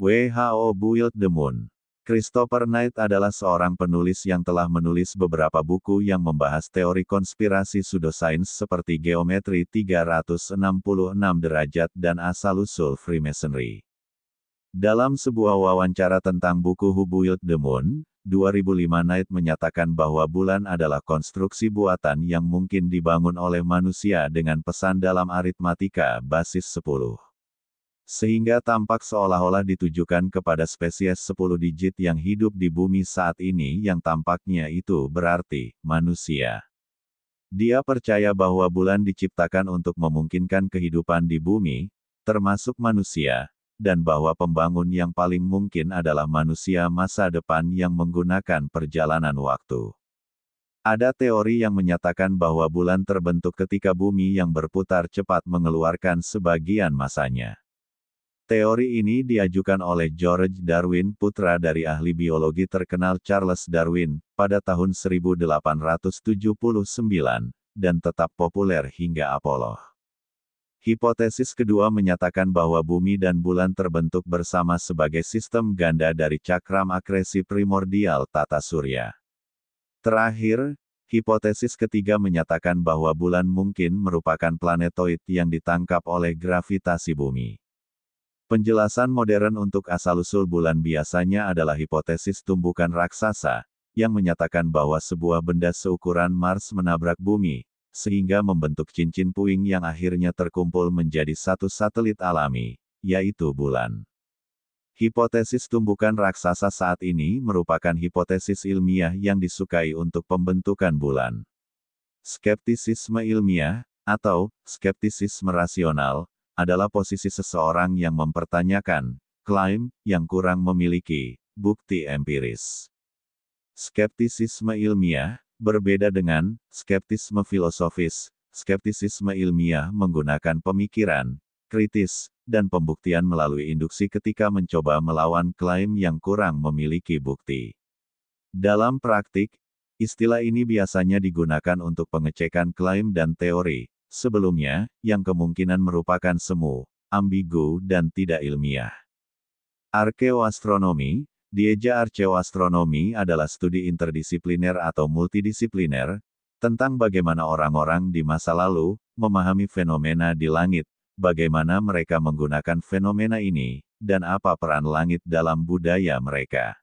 WHO Build the Moon. Christopher Knight adalah seorang penulis yang telah menulis beberapa buku yang membahas teori konspirasi pseudosains seperti geometri 366 derajat dan asal-usul Freemasonry. Dalam sebuah wawancara tentang buku Who Built the Moon, 2005 Knight menyatakan bahwa bulan adalah konstruksi buatan yang mungkin dibangun oleh manusia dengan pesan dalam aritmatika basis 10. Sehingga tampak seolah-olah ditujukan kepada spesies 10 digit yang hidup di bumi saat ini yang tampaknya itu berarti manusia. Dia percaya bahwa bulan diciptakan untuk memungkinkan kehidupan di bumi, termasuk manusia, dan bahwa pembangun yang paling mungkin adalah manusia masa depan yang menggunakan perjalanan waktu. Ada teori yang menyatakan bahwa bulan terbentuk ketika bumi yang berputar cepat mengeluarkan sebagian masanya. Teori ini diajukan oleh George Darwin, putra dari ahli biologi terkenal Charles Darwin, pada tahun 1879, dan tetap populer hingga Apollo. Hipotesis kedua menyatakan bahwa bumi dan bulan terbentuk bersama sebagai sistem ganda dari cakram akresi primordial tata surya. Terakhir, hipotesis ketiga menyatakan bahwa bulan mungkin merupakan planetoid yang ditangkap oleh gravitasi bumi. Penjelasan modern untuk asal-usul bulan biasanya adalah hipotesis tumbukan raksasa, yang menyatakan bahwa sebuah benda seukuran Mars menabrak bumi, sehingga membentuk cincin puing yang akhirnya terkumpul menjadi satu satelit alami, yaitu bulan. Hipotesis tumbukan raksasa saat ini merupakan hipotesis ilmiah yang disukai untuk pembentukan bulan. Skeptisisme ilmiah, atau skeptisisme rasional, adalah posisi seseorang yang mempertanyakan klaim yang kurang memiliki bukti empiris. Skeptisisme ilmiah berbeda dengan skeptisme filosofis. Skeptisisme ilmiah menggunakan pemikiran kritis dan pembuktian melalui induksi ketika mencoba melawan klaim yang kurang memiliki bukti. Dalam praktik, istilah ini biasanya digunakan untuk pengecekan klaim dan teori sebelumnya, yang kemungkinan merupakan semu, ambigu dan tidak ilmiah. Arkeoastronomi, Dieja arkeoastronomi adalah studi interdisipliner atau multidisipliner, tentang bagaimana orang-orang di masa lalu, memahami fenomena di langit, bagaimana mereka menggunakan fenomena ini, dan apa peran langit dalam budaya mereka.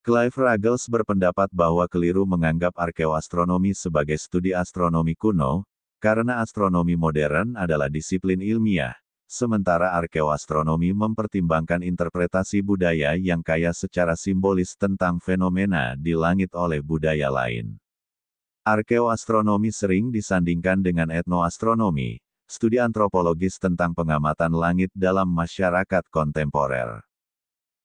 Clive Ruggles berpendapat bahwa keliru menganggap arkeoastronomi sebagai studi astronomi kuno, karena astronomi modern adalah disiplin ilmiah, sementara arkeoastronomi mempertimbangkan interpretasi budaya yang kaya secara simbolis tentang fenomena di langit oleh budaya lain. Arkeoastronomi sering disandingkan dengan etnoastronomi, studi antropologis tentang pengamatan langit dalam masyarakat kontemporer.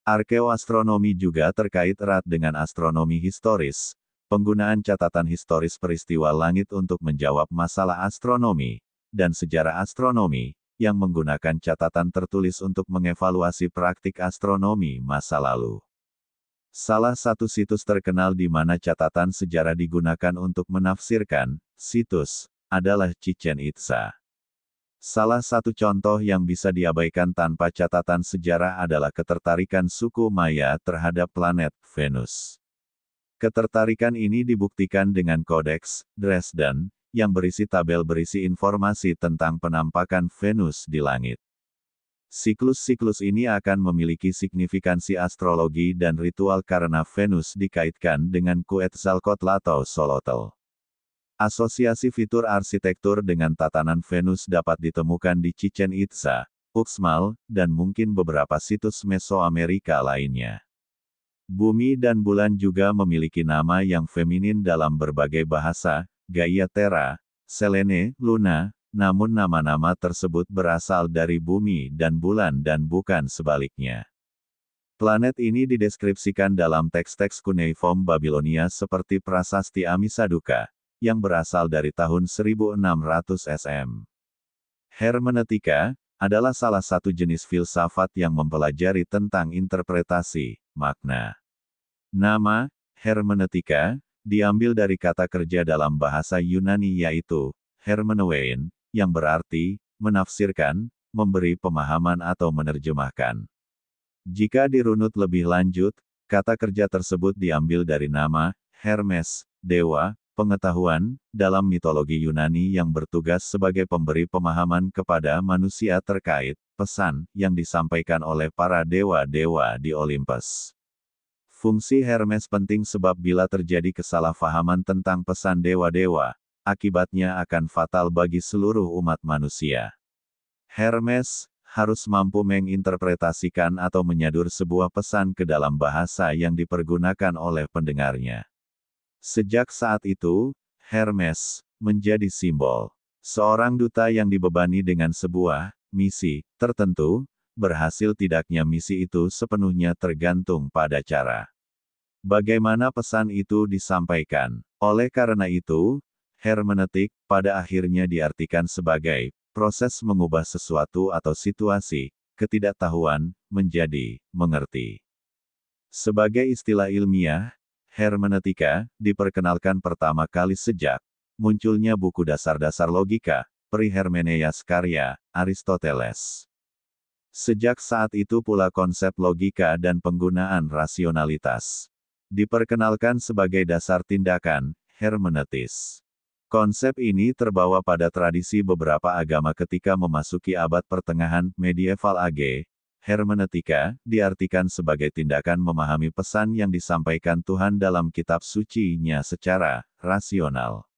Arkeoastronomi juga terkait erat dengan astronomi historis, penggunaan catatan historis peristiwa langit untuk menjawab masalah astronomi, dan sejarah astronomi, yang menggunakan catatan tertulis untuk mengevaluasi praktik astronomi masa lalu. Salah satu situs terkenal di mana catatan sejarah digunakan untuk menafsirkan situs adalah Chichén Itzá. Salah satu contoh yang bisa diabaikan tanpa catatan sejarah adalah ketertarikan suku Maya terhadap planet Venus. Ketertarikan ini dibuktikan dengan Kodeks Dresden, yang berisi tabel berisi informasi tentang penampakan Venus di langit. Siklus-siklus ini akan memiliki signifikansi astrologi dan ritual karena Venus dikaitkan dengan Quetzalcoatl atau Xolotl. Asosiasi fitur arsitektur dengan tatanan Venus dapat ditemukan di Chichén Itzá, Uxmal, dan mungkin beberapa situs Mesoamerika lainnya. Bumi dan bulan juga memiliki nama yang feminin dalam berbagai bahasa, Gaia Terra, Selene, Luna, namun nama-nama tersebut berasal dari bumi dan bulan dan bukan sebaliknya. Planet ini dideskripsikan dalam teks-teks kuneiform Babilonia seperti prasasti Amisaduqa, yang berasal dari tahun 1600 SM. Hermeneutika adalah salah satu jenis filsafat yang mempelajari tentang interpretasi makna. Nama hermeneutika diambil dari kata kerja dalam bahasa Yunani yaitu hermeneuein, yang berarti menafsirkan, memberi pemahaman atau menerjemahkan. Jika dirunut lebih lanjut, kata kerja tersebut diambil dari nama Hermes, dewa pengetahuan, dalam mitologi Yunani yang bertugas sebagai pemberi pemahaman kepada manusia terkait pesan yang disampaikan oleh para dewa-dewa di Olympus. Fungsi Hermes penting sebab bila terjadi kesalahpahaman tentang pesan dewa-dewa, akibatnya akan fatal bagi seluruh umat manusia. Hermes harus mampu menginterpretasikan atau menyadur sebuah pesan ke dalam bahasa yang dipergunakan oleh pendengarnya. Sejak saat itu, Hermes menjadi simbol seorang duta yang dibebani dengan sebuah misi tertentu. Berhasil tidaknya misi itu sepenuhnya tergantung pada cara bagaimana pesan itu disampaikan. Oleh karena itu, hermeneutik pada akhirnya diartikan sebagai proses mengubah sesuatu atau situasi, ketidaktahuan, menjadi mengerti. Sebagai istilah ilmiah, hermeneutika diperkenalkan pertama kali sejak munculnya buku dasar-dasar logika, Perihermeneias karya Aristoteles. Sejak saat itu pula konsep logika dan penggunaan rasionalitas diperkenalkan sebagai dasar tindakan hermeneutis. Konsep ini terbawa pada tradisi beberapa agama ketika memasuki abad pertengahan medieval AG. Hermeneutika diartikan sebagai tindakan memahami pesan yang disampaikan Tuhan dalam kitab suci-Nya secara rasional.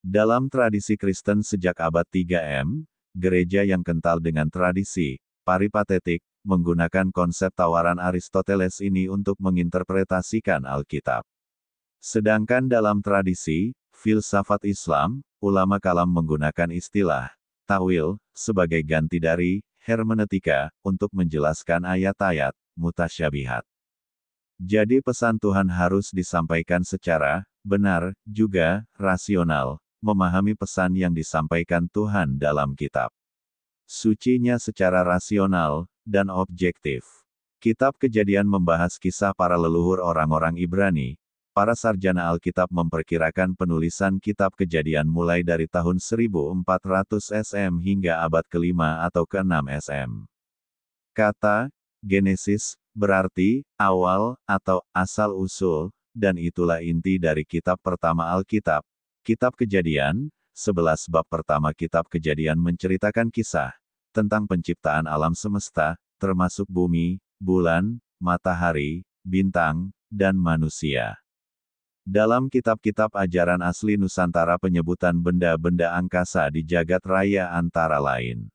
Dalam tradisi Kristen sejak abad 3 gereja yang kental dengan tradisi peripatetik menggunakan konsep tawaran Aristoteles ini untuk menginterpretasikan Alkitab. Sedangkan dalam tradisi filsafat Islam, ulama kalam menggunakan istilah ta'wil sebagai ganti dari hermeneutika untuk menjelaskan ayat-ayat mutasyabihat. Jadi pesan Tuhan harus disampaikan secara benar, juga rasional, memahami pesan yang disampaikan Tuhan dalam kitab suci-Nya secara rasional dan objektif. Kitab Kejadian membahas kisah para leluhur orang-orang Ibrani. Para sarjana Alkitab memperkirakan penulisan kitab Kejadian mulai dari tahun 1400 SM hingga abad ke-5 atau ke-6 SM. Kata Genesis berarti awal atau asal-usul, dan itulah inti dari kitab pertama Alkitab. Kitab Kejadian, 11 bab pertama kitab Kejadian menceritakan kisah tentang penciptaan alam semesta, termasuk bumi, bulan, matahari, bintang, dan manusia. Dalam kitab-kitab ajaran asli Nusantara penyebutan benda-benda angkasa di jagat raya antara lain.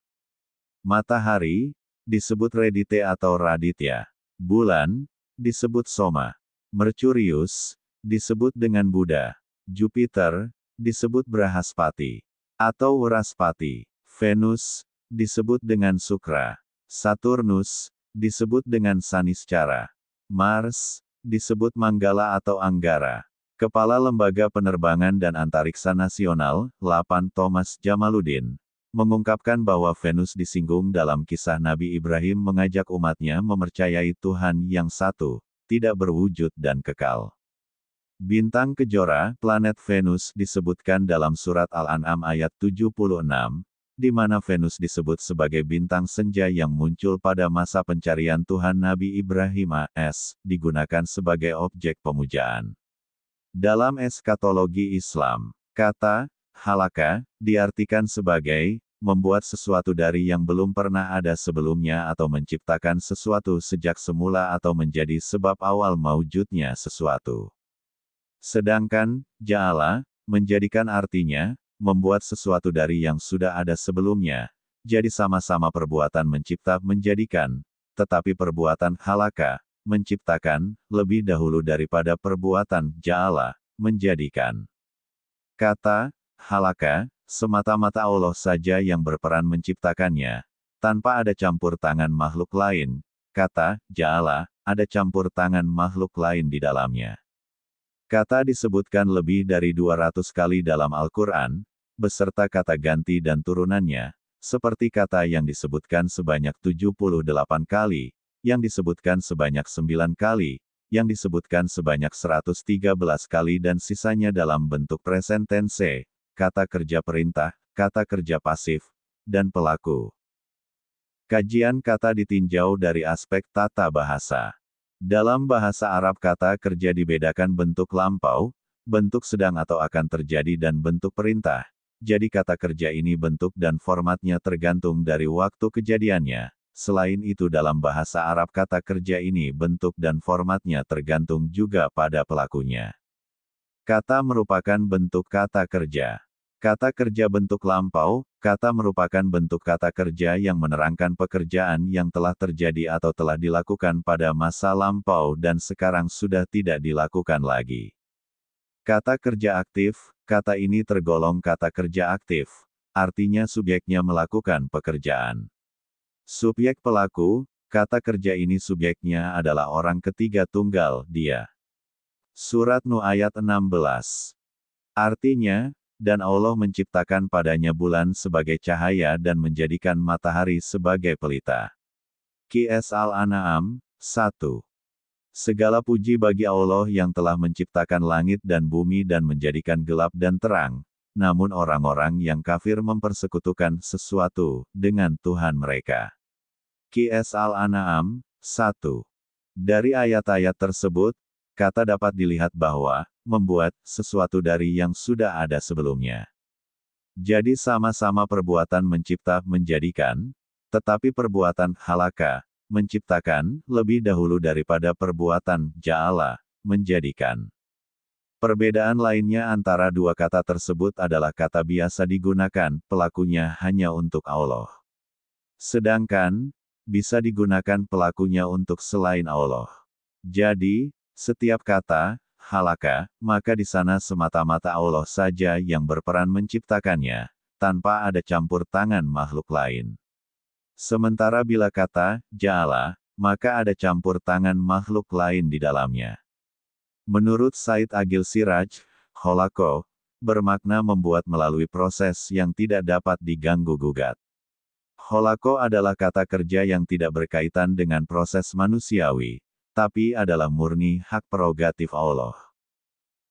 Matahari, disebut Redite atau Raditya. Bulan, disebut Soma. Mercurius, disebut dengan Buddha. Jupiter, disebut Brahaspati. Atau Wraspati. Venus, disebut dengan Sukra. Saturnus, disebut dengan Saniscara. Mars, disebut Manggala atau Anggara. Kepala Lembaga Penerbangan dan Antariksa Nasional, 8 Thomas Jamaluddin, mengungkapkan bahwa Venus disinggung dalam kisah Nabi Ibrahim mengajak umatnya mempercayai Tuhan yang satu, tidak berwujud dan kekal. Bintang Kejora, planet Venus disebutkan dalam surat Al-An'am ayat 76, di mana Venus disebut sebagai bintang senja yang muncul pada masa pencarian Tuhan Nabi Ibrahim AS, digunakan sebagai objek pemujaan. Dalam eskatologi Islam, kata halaka diartikan sebagai membuat sesuatu dari yang belum pernah ada sebelumnya atau menciptakan sesuatu sejak semula atau menjadi sebab awal maujudnya sesuatu. Sedangkan ja'ala menjadikan artinya membuat sesuatu dari yang sudah ada sebelumnya. Jadi sama-sama perbuatan mencipta menjadikan, tetapi perbuatan halaka menciptakan, lebih dahulu daripada perbuatan ja'ala, menjadikan. Kata halaka, semata-mata Allah saja yang berperan menciptakannya, tanpa ada campur tangan makhluk lain. Kata ja'ala, ada campur tangan makhluk lain di dalamnya. Kata disebutkan lebih dari 200 kali dalam Al-Quran, beserta kata ganti dan turunannya, seperti kata yang disebutkan sebanyak 78 kali, yang disebutkan sebanyak 9 kali, yang disebutkan sebanyak 113 kali dan sisanya dalam bentuk present tense, kata kerja perintah, kata kerja pasif, dan pelaku. Kajian kata ditinjau dari aspek tata bahasa. Dalam bahasa Arab kata kerja dibedakan bentuk lampau, bentuk sedang atau akan terjadi dan bentuk perintah. Jadi kata kerja ini bentuk dan formatnya tergantung dari waktu kejadiannya. Selain itu dalam bahasa Arab kata kerja ini bentuk dan formatnya tergantung juga pada pelakunya. Kata merupakan bentuk kata kerja. Kata kerja bentuk lampau, kata merupakan bentuk kata kerja yang menerangkan pekerjaan yang telah terjadi atau telah dilakukan pada masa lampau dan sekarang sudah tidak dilakukan lagi. Kata kerja aktif, kata ini tergolong kata kerja aktif, artinya subjeknya melakukan pekerjaan. Subjek pelaku, kata kerja ini subjeknya adalah orang ketiga tunggal, dia. Surat Nuh ayat 16. Artinya, dan Allah menciptakan padanya bulan sebagai cahaya dan menjadikan matahari sebagai pelita. Qs Al-An'am, 1. Segala puji bagi Allah yang telah menciptakan langit dan bumi dan menjadikan gelap dan terang, namun orang-orang yang kafir mempersekutukan sesuatu dengan Tuhan mereka. Qs Al-An'am, 1. Dari ayat-ayat tersebut, kata dapat dilihat bahwa membuat sesuatu dari yang sudah ada sebelumnya. Jadi sama-sama perbuatan mencipta menjadikan, tetapi perbuatan halaka, menciptakan, lebih dahulu daripada perbuatan ja'ala, menjadikan. Perbedaan lainnya antara dua kata tersebut adalah kata biasa digunakan, pelakunya hanya untuk Allah. Sedangkan, bisa digunakan pelakunya untuk selain Allah. Jadi, setiap kata, halaka, maka di sana semata-mata Allah saja yang berperan menciptakannya, tanpa ada campur tangan makhluk lain. Sementara bila kata, ja'ala, maka ada campur tangan makhluk lain di dalamnya. Menurut Said Agil Siraj, kholako, bermakna membuat melalui proses yang tidak dapat diganggu-gugat. Kholako adalah kata kerja yang tidak berkaitan dengan proses manusiawi, tapi adalah murni hak prerogatif Allah.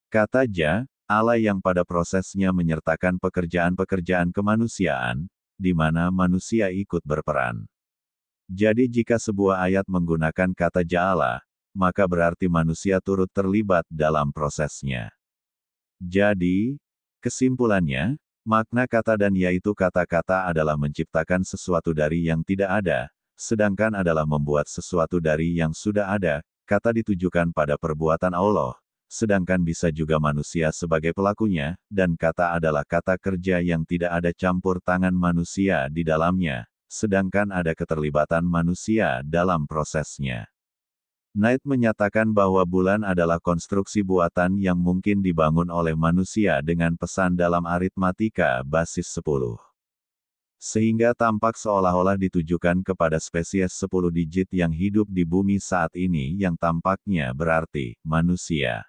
Kata ja, Allah yang pada prosesnya menyertakan pekerjaan-pekerjaan kemanusiaan, di mana manusia ikut berperan. Jadi jika sebuah ayat menggunakan kata ja'ala, maka berarti manusia turut terlibat dalam prosesnya. Jadi, kesimpulannya, makna kata dan yaitu kata-kata adalah menciptakan sesuatu dari yang tidak ada, sedangkan adalah membuat sesuatu dari yang sudah ada, kata ditujukan pada perbuatan Allah, sedangkan bisa juga manusia sebagai pelakunya, dan kata adalah kata kerja yang tidak ada campur tangan manusia di dalamnya, sedangkan ada keterlibatan manusia dalam prosesnya. Knight menyatakan bahwa bulan adalah konstruksi buatan yang mungkin dibangun oleh manusia dengan pesan dalam aritmatika basis 10. Sehingga tampak seolah-olah ditujukan kepada spesies 10 digit yang hidup di bumi saat ini yang tampaknya berarti manusia.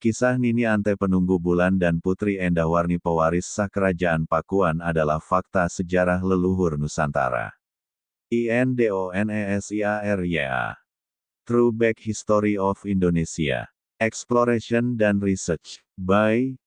Kisah Nini Ante penunggu bulan dan Putri Endahwarni pewaris sah kerajaan Pakuan adalah fakta sejarah leluhur Nusantara. INDONESIARYA. True Back History of Indonesia. Exploration dan Research. By